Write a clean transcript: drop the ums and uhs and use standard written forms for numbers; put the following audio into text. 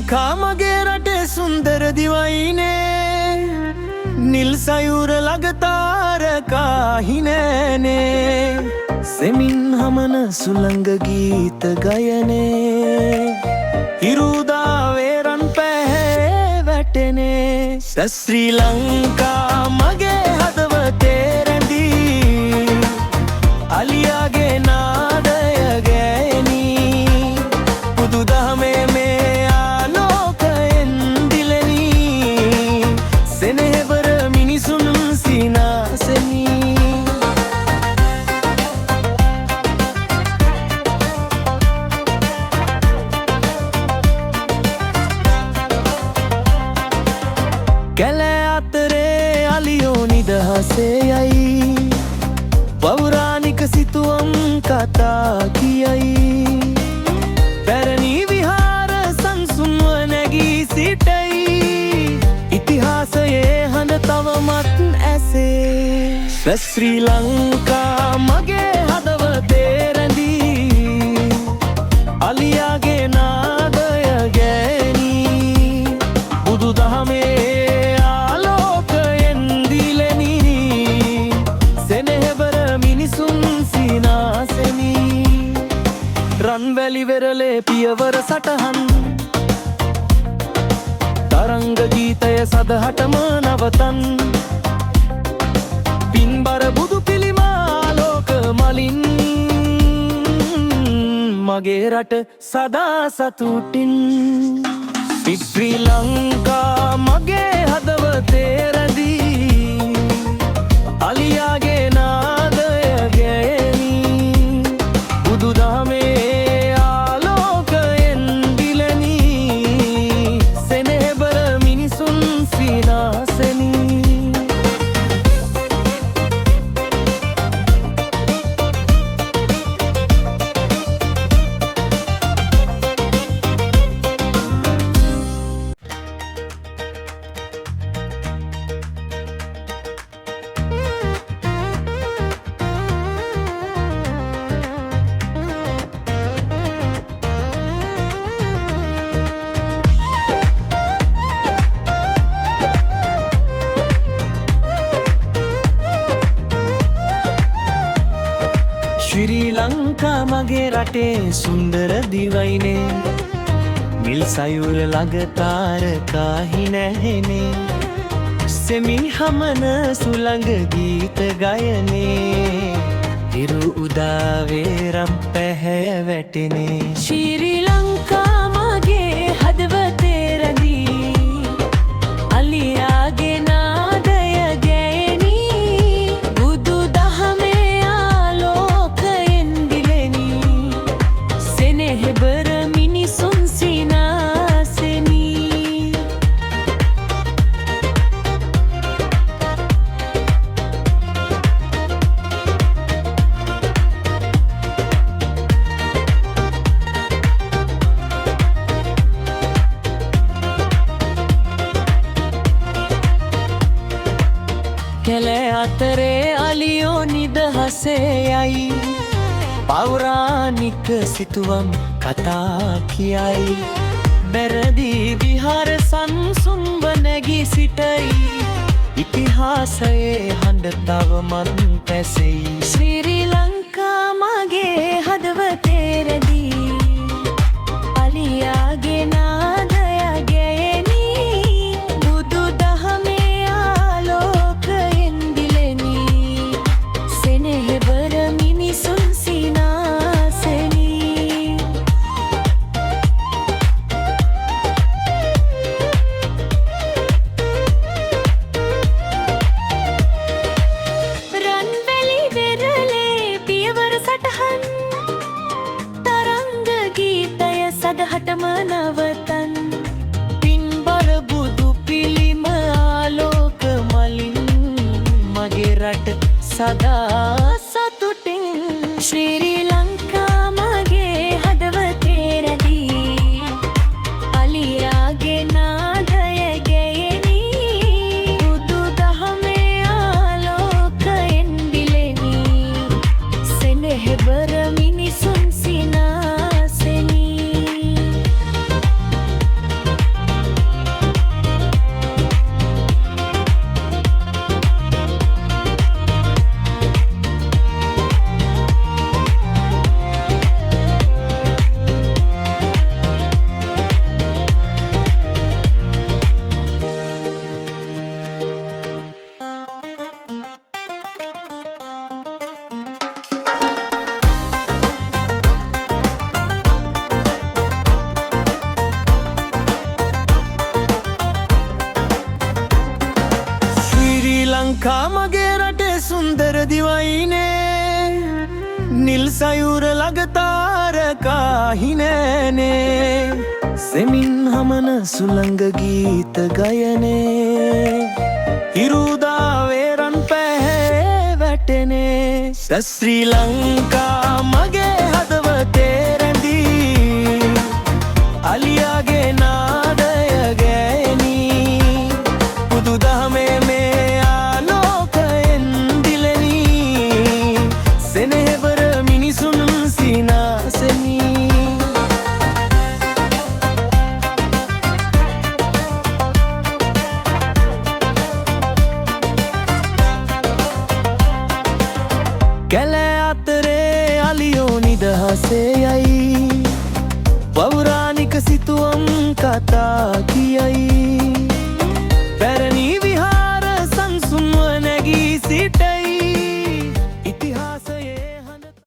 ලංකා මගේ රටේ සුන්දර දිවයිනේ නිල් සයුර ළඟ තාරකා හිනෑනේ සෙමින් හමන සුළඟ ගීත ගයනේ හිරුදාවේ රන් පැහැ වැටෙනේ ශ්‍රී ලංකා මගේ හදවතේ රැඳී අලියාගේ නාදය ගෑනී බුදුදහමේ මේ ආලෝකයෙන් දිලෙනී සෙනෙහවර මිනිසුන් සිනාසෙනී කැලෑ අතරේ අලියෝ නිදහසේ යයි පෞරාණික සිතුවම් කතා කියයි පැරණි විහාර සංසුන්ව නැගී සිටයි ඉතිහාසයේ හඬ තවමත් ඇසේ ශ්‍රී ලංකා මගේ හදවතේ රැඳී අලියාගේ නාදය ගෑනී බුදුදහමේ ආලෝකයෙන් දිලෙනී සෙනෙහවර මිනිසුන් සිනාසෙනී රන්වැලි වෙරළේ පියවර සටහන් තරංග ගීතය සදහටම නවතන් පින්බර බුදු පිළිමාලෝක මලින් මගේ රට සදා සතුටින් ශ්‍රී ලංකා මගේ හදවතේ රැඳී අලියාගේ නාදය ගෑනී බුදුදහමේ ආලෝකයෙන් දිලෙනී සෙනෙහබර මිනිසුන් සිනාසෙනී ශ්‍රී ලංකා මගේ රටේ සුන්දර දිවයිනේ මිල් සයුර ළඟ තාරකා හිනැහෙනේ සෙමින් හමන සුළඟ ගීත ගයනේ හිරු උදාවේ රන් පැහැ වැටෙනේ ශ්‍රී ලංකා මගේ හදවතේ රැඳී අලියාගේ නාදය ගෑනී බුදුදහමේ ආලෝකයෙන් දිලෙනී සෙනෙහබර මිනිසුන් සිනාසෙනී කැලෑ අතරේ අලියෝ නිදහසේ යයි පෞරාණික සිතුවම් කතා කියයි බැරදී විහාර සංසුන්ව නැගී සිටයි ඉතිහාසයේ හඬ තවමත් පැසෙයි ශ්‍රී ලංකා මගේ හදවතේ රැඳී අලියාගේ නාදය ගෑනී බුදුදහමේ ආලෝකයෙන් දිලෙනී සෙනෙහබර මිනිසුන් සිනාසෙනී රන්වැලි වෙරළේ පියවර සටහන් තරංග ගීතය සදහටම නවතන් පින්බර බුදු පිළිම ආලෝක මලින් මගේ රට සදා සතුටින් ශ්‍රී ලංකා මගේ හදවතේ රැඳී අලියාගේ නාදය ගෑනී බුදුදහමේ ආලෝකයෙන් දිලෙනී සෙනෙහබර මිනිසුන් සිනාසෙනී ලංකා මගේ රටේ සුන්දර දිවයිනේ නිල් සයුර ළඟ තාරකා හිනෑනේ සෙමින් හමන සුළඟ ගීත ගයනේ හිරුදාවේ රන් පැහැ වැටෙනේ ශ්‍රී ලංකා මගේ හදවතේ රැඳී අලියාගේ නාදය ගෑනී බුදු දහමේ මේ ආලෝකයෙන් දිලෙනී සෙනෙහවර මිනිසුන් සිනාසෙනී කැලෑ අතරේ අලියෝ නිදහසේ යයි පෞරාණික සිතුවම් කතා කියයි පැරණි විහාර සංසුන්ව නැගී සිටයි